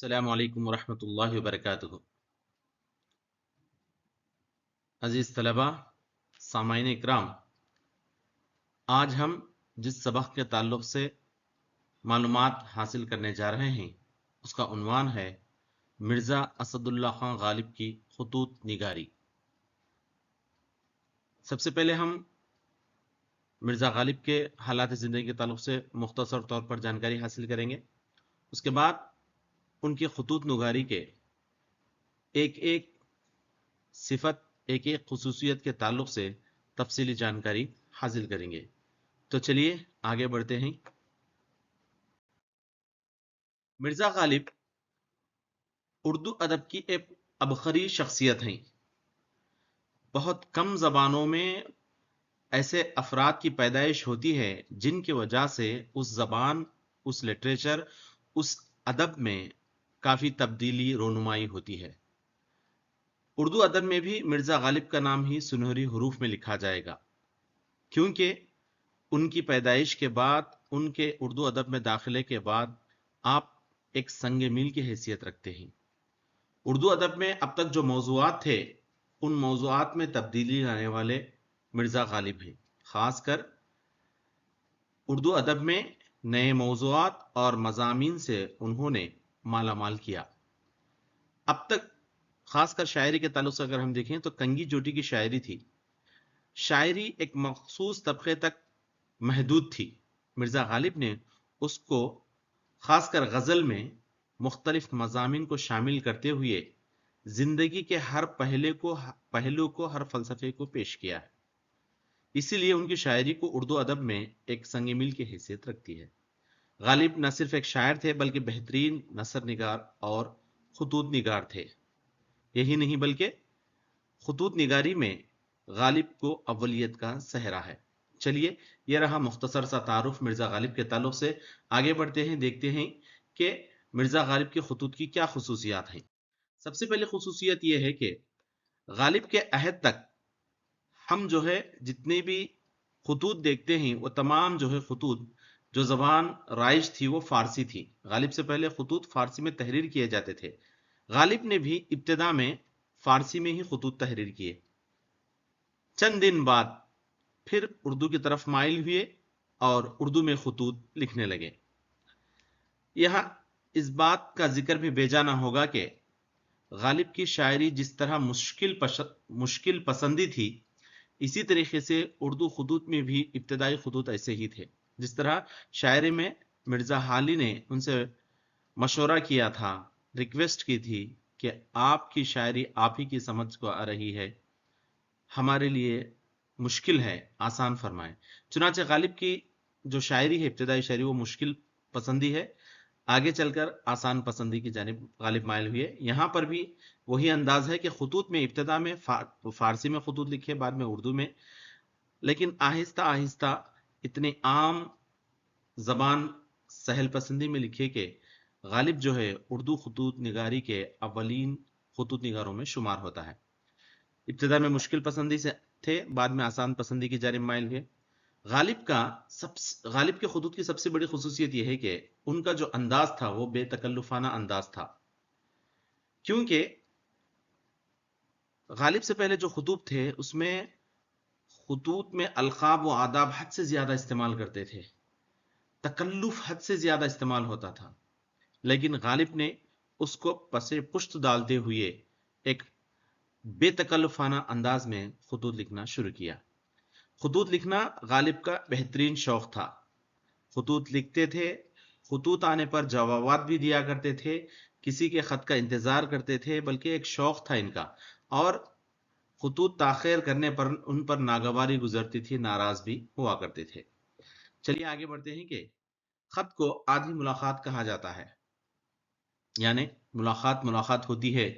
अस्सलामु अलैकुम वरहमतुल्लाहि वबरकातुहू। अजीज़ तलबा, सामाईन इकराम, आज हम जिस सबक के ताल्लुक़ से मालूमात हासिल करने जा रहे हैं उसका उन्वान है मिर्ज़ा असदुल्ला खां गालिब की खुतूत निगारी। सबसे पहले हम मिर्ज़ा गालिब के हालात ज़िंदगी के ताल्लुक़ से मुख्तसर तौर पर जानकारी हासिल करेंगे। उसके बाद उनकी खुतूत निगारी के एक एक सिफत, एक एक खुसूसियत के ताल्लुक़ से तफसीली जानकारी हासिल करेंगे। तो चलिए आगे बढ़ते हैं। मिर्ज़ा गालिब उर्दू अदब की एक अबखरी शख्सियत हैं। बहुत कम ज़बानों में ऐसे अफराद की पैदाइश होती है जिनकी वजह से उस ज़बान, उस लिटरेचर, उस अदब में काफ़ी तब्दीली रोनुमाई होती है। उर्दू अदब में भी मिर्ज़ा गालिब का नाम ही सुनहरी हरूफ में लिखा जाएगा, क्योंकि उनकी पैदाइश के बाद, उनके उर्दू अदब में दाखिले के बाद आप एक संग मील की हैसियत रखते हैं। उर्दू अदब में अब तक जो मौज़ूआत थे उन मौज़ूआत में तब्दीली लाने वाले मिर्ज़ा गालिब हैं। ख़ासकर उर्दू अदब में नए मौज़ूआत और मज़ामीन से उन्होंने माला माल किया। अब तक ख़ासकर शायरी के ताल्लुक़ से अगर हम देखें तो कंगी चोटी की शायरी थी। शायरी एक मखसूस तबके तक महदूद थी। मिर्ज़ा गालिब ने उसको ख़ासकर गज़ल में मुख्तलिफ मज़ामीन को शामिल करते हुए ज़िंदगी के हर पहलू को, हर फ़लसफ़े को पेश किया है। इसीलिए उनकी शायरी को उर्दू अदब में एक संग मील की हैसियत रखती है। गालिब न सिर्फ एक शायर थे बल्कि बेहतरीन नसर निगार और खुतूत निगार थे। यही नहीं बल्कि खुतूत निगारी में गालिब को अव्वलियत का सहरा है। चलिए, यह रहा मुख्तसर सा तारुफ मिर्ज़ा गालिब के ताल्लुक़ से। आगे बढ़ते हैं, देखते हैं कि मिर्ज़ा गालिब के खुतूत की क्या खुसूसियात हैं। सबसे पहले खुसूसियत यह है कि गालिब के अहद तक हम जो है जितने भी खुतूत देखते हैं वो तमाम जो है खुतूत, जो ज़बान राइज थी वो फ़ारसी थी। गालिब से पहले खुतूत फ़ारसी में तहरीर किए जाते थे। गालिब ने भी इब्तिदा में फ़ारसी में ही खुतूत तहरीर किए। चंद दिन बाद फिर उर्दू की तरफ माइल हुए और उर्दू में खुतूत लिखने लगे। यहाँ इस बात का जिक्र भी बेजाना होगा कि गालिब की शायरी जिस तरह मुश्किल पसंदी थी, इसी तरीके से उर्दू खुतूत में भी इब्तदाई खुतूत ऐसे ही थे। जिस तरह शायरी में मिर्ज़ा हाली ने उनसे मशवरा किया था, रिक्वेस्ट की थी कि आपकी शायरी आप ही की समझ को आ रही है, हमारे लिए मुश्किल है, आसान फरमाएं। चुनांचे गालिब की जो शायरी है, इब्तिदाई शायरी, वो मुश्किल पसंदी है। आगे चलकर आसान पसंदी की जानिब गालिब माइल हुए। यहाँ पर भी वही अंदाज है कि खुतूत में इब्तिदा में फ़ारसी में खुतूत लिखे, बाद में उर्दू में, लेकिन आहिस्ता आहिस्ता इतने आम ज़बान सहल पसंदी में लिखे कि गालिब जो है उर्दू खुतूत निगारी के अव्वलीन खुतूत निगारों में शुमार होता है। इब्तिदा में मुश्किल पसंदी से थे, बाद में आसान पसंदी की जानिब माइल हुए। गालिब के खुतूत की सबसे बड़ी खुसूसियत यह है कि उनका जो अंदाज था वो बेतकल्लुफाना अंदाज था, क्योंकि गालिब से पहले जो खुतूत थे उसमें खुतूत में अल्काब व आदाब हद से ज्यादा इस्तेमाल करते थे, तकल्लुफ हद से ज्यादा इस्तेमाल होता था। लेकिन गालिब ने उसको पसे पुश्त डालते हुए एक बेतकल्लुफाना अंदाज में खुतूत लिखना शुरू किया। खुतूत लिखना गालिब का बेहतरीन शौक था। खुतूत लिखते थे, खुतूत आने पर जवाबात भी दिया करते थे, किसी के खत का इंतजार करते थे, बल्कि एक शौक था इनका। और खुतूत ताख़ीर करने पर उन पर नागवारी गुजरती थी, नाराज भी हुआ करते थे। चलिए आगे बढ़ते हैं कि खत को आधी मुलाकात कहा जाता है, यानी मुलाकात होती है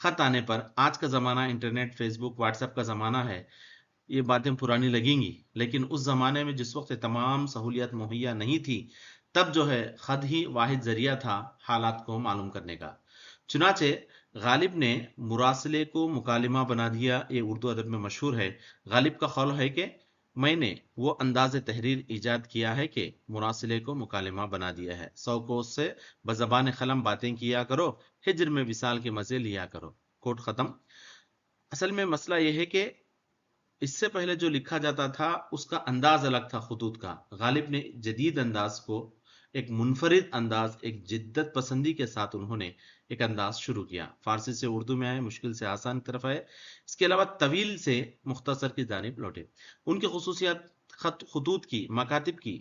खत आने पर। आज का ज़माना इंटरनेट, फेसबुक, व्हाट्सएप का ज़माना है। ये बातें पुरानी लगेंगी, लेकिन उस ज़माने में जिस वक्त तमाम सहूलियत मुहैया नहीं थी, तब जो है खत ही वाहिद ज़रिया था हालात को मालूम करने का। चुनाचे गालिब ने मुरासले को मुकालिमा बना दिया। ये उर्दू अदब में मशहूर है। गालिब का क़ौल है कि मैंने वो अंदाज तहरीर ईजाद किया है कि मुरासिले को मुकालिमा बना दिया है। 100 कोस से बज़बान क़लम बातें किया करो, हिज्र में विसाल के मज़े लिया करो। कोट ख़त्म। असल में मसला यह है कि इससे पहले जो लिखा जाता था उसका अंदाज अलग था खुतूत का। गालिब ने जदीद अंदाज को एक मुनफरिद अंदाज, एक जिद्दत पसंदी के साथ उन्होंने एक अंदाज शुरू किया। फारसी से उर्दू में आए, मुश्किल से आसान की तरफ आए, इसके अलावा तवील से मुख्तसर की जानिब लौटे। उनकी खुसूसियात, खतूत की, मकातिब की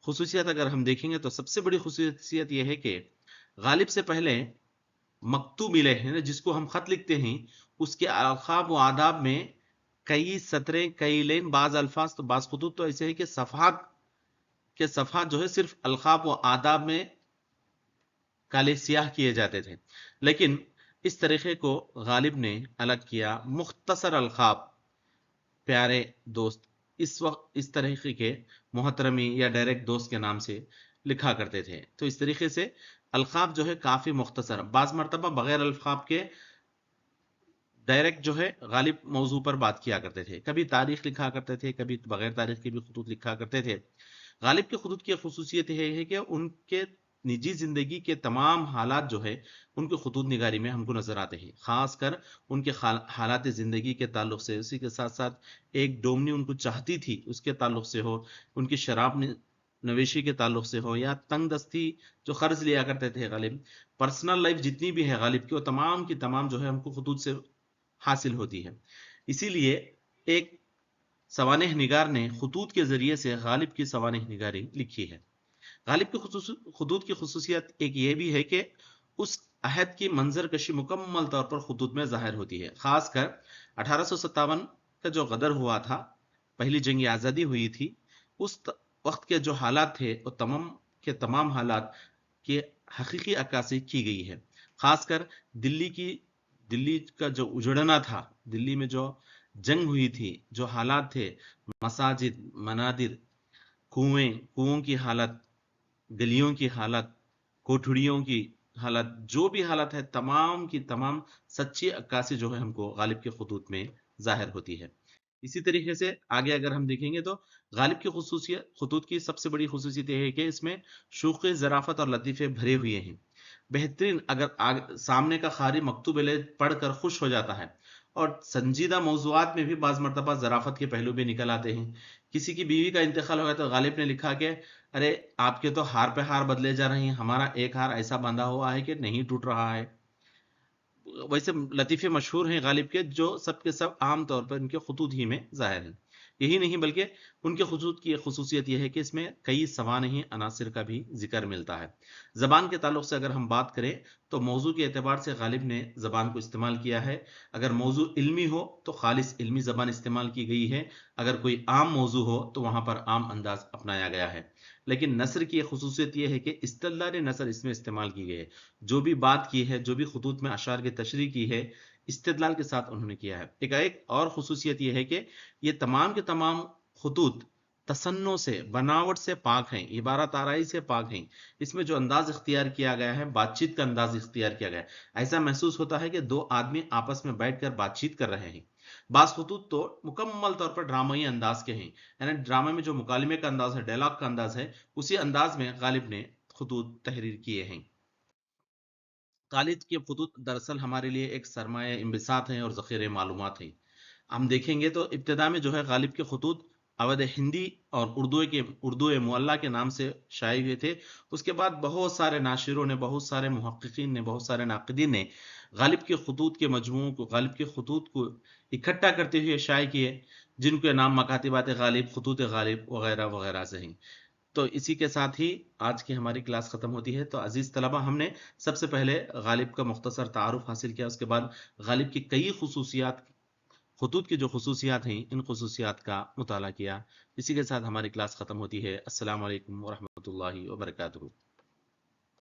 खुसूसियत अगर हम देखेंगे तो सबसे बड़ी खुसूसियत यह है कि गालिब से पहले मकतूब इलैह है ना, जिसको हम खत लिखते हैं, उसके अल्काब व आदाब में कई सतरें, कई लेन, बाज अल्फाज तो बाज खुतूत तो ऐसे है कि सफ़हात के सफ़हात जो है सिर्फ अल्काब व आदाब में काले सियाह किए जाते थे। लेकिन इस तरीके को गालिब ने अलग किया। मुख्तसर अल्काब, प्यारे दोस्त, इस वक्त इस तरीके के मोहतरमी या डायरेक्ट दोस्त के नाम से लिखा करते थे। तो इस तरीके से अल्काब जो है काफी मुख्तसर, बाज मरतबा बगैर अल्काब के डायरेक्ट जो है गालिब मौजू पर बात किया करते थे। कभी तारीख लिखा करते थे, कभी बगैर तारीख के भी खुतूत लिखा करते थे। गालिब के खुतूत की खुसूसियत यह है कि उनके निजी जिंदगी के तमाम हालात जो है उनके खुतूत निगारी में हमको नजर आते हैं। खासकर उनके हालात जिंदगी के ताल्लुक से, उसी के साथ साथ एक डोमनी उनको चाहती थी उसके ताल्लुक से हो, उनकी शराब नवेशी के ताल्लुक से हो, या तंग दस्ती जो कर्ज लिया करते थे गालिब, पर्सनल लाइफ जितनी भी है गालिब की, वो तमाम की तमाम जो है हमको खुतूत से हासिल होती है। इसीलिए एक सवानेह निगार ने खुतूत के जरिए से गालिब की सवानेह निगारी लिखी है। गालिब की खुतूत की खुसूसियत एक ये भी है कि उस अहद की मंजर कशी मुकम्मल तौर पर खुतूत में जाहिर होती है। खासकर 1857 का जो गदर हुआ था, पहली जंग आज़ादी हुई थी, उस वक्त के जो हालात थे वो तमाम के तमाम हालात की हकीकी अक्कासी की गई है। खासकर दिल्ली का जो उजड़ना था, दिल्ली में जो जंग हुई थी, जो हालात थे, मसाजिद, मनादिर, कुओं की हालत, गलियों की हालत, कोठड़ियों की हालत, जो भी हालत है, तमाम की तमाम सच्ची अक्कासी जो है हमको गालिब के खुतूत में जाहिर होती है। इसी तरीके से आगे अगर हम देखेंगे तो गालिब की खुतूत की सबसे बड़ी खुसूसियत यह है कि इसमें शूक़, ज़राफ़त और लतीफ़े भरे हुए हैं। बेहतरीन, अगर सामने का ख़ारी मकतूब पढ़कर खुश हो जाता है, और संजीदा मौज़ूआत में भी बाज़ मरतबा ज़राफ़त के पहलू भी निकल आते हैं। किसी की बीवी का इंतकाल हो गया तो गालिब ने लिखा कि अरे आपके तो हार पे हार बदले जा रहे हैं, हमारा एक हार ऐसा बंधा हुआ है कि नहीं टूट रहा है। वैसे लतीफ़े मशहूर हैं गालिब के, जो सब के सब आम तौर पर इनके खुतूत ही में ज़ाहिर हैं। यही नहीं बल्कि उनके खुतूत की खुसूसियत यह है कि इसमें कई सवानही अनासिर का भी जिक्र मिलता है। ज़बान के ताल्लुक से अगर हम बात करें तो मौजू के एतबार से गालिब ने ज़बान को इस्तेमाल किया है। अगर मौजू इल्मी हो तो खालिस इल्मी ज़बान इस्तेमाल की गई है, अगर कोई आम मौजू हो तो वहाँ पर आम अंदाज अपनाया गया है। लेकिन नसर की खुसूसियत यह है कि इस्तदलाल नसर इसमें इस्तेमाल की गई है। जो भी बात की है, जो भी खुतूत में अशार की तशरीह की है, इस्तिदलाल के साथ उन्होंने किया है। एक और खुसूसियत यह है कि ये तमाम के तमाम खुतूत तसन्नो से, बनावट से पाक हैं, इबारत आराई से पाक हैं। इसमें जो अंदाज इख्तियार किया गया है, बातचीत का अंदाज इख्तियार किया गया है। ऐसा महसूस होता है कि दो आदमी आपस में बैठकर बातचीत कर रहे हैं। बास खुतूत तो मुकम्मल तौर पर ड्रामाई अंदाज के हैं, यानी ड्रामा में जो मुकालमे का अंदाज है, डायलॉग का अंदाज है, उसी अंदाज में गालिब ने खुतूत तहरीर किए हैं। गालिब के खुतूत दरअसल हमारे लिए एक सरमाया इंबिसात हैं और ज़ख़ीरे मालूमात हैं। हम देखेंगे तो इब्तिदा में जो है गालिब के खुतूत अवध हिंदी और उर्दू मुअल्ला के नाम से शाये हुए थे। उसके बाद बहुत सारे नाशिरों ने, बहुत सारे मुहक्किकीन ने, बहुत सारे नाक़िदीन ने गालिब के खुतूत के मजमूओं को, गालिब के खुतूत को इकट्ठा करते हुए शाये किए, जिनके नाम मकातिबात गालिब, खुतूत गालिब वगैरह वगैरह से हैं। तो इसी के साथ ही आज की हमारी क्लास ख़त्म होती है। तो अज़ीज़ तलबा, हमने सबसे पहले गालिब का मुख्तसर तारुफ हासिल किया, उसके बाद गालिब की कई खुसूसियात, खुतूत की जो खुसूसियात हैं, इन खुसूसियात का मुताला किया। इसी के साथ हमारी क्लास ख़त्म होती है। अस्सलामु अलैकुम व रहमतुल्लाहि व बरकातुहू।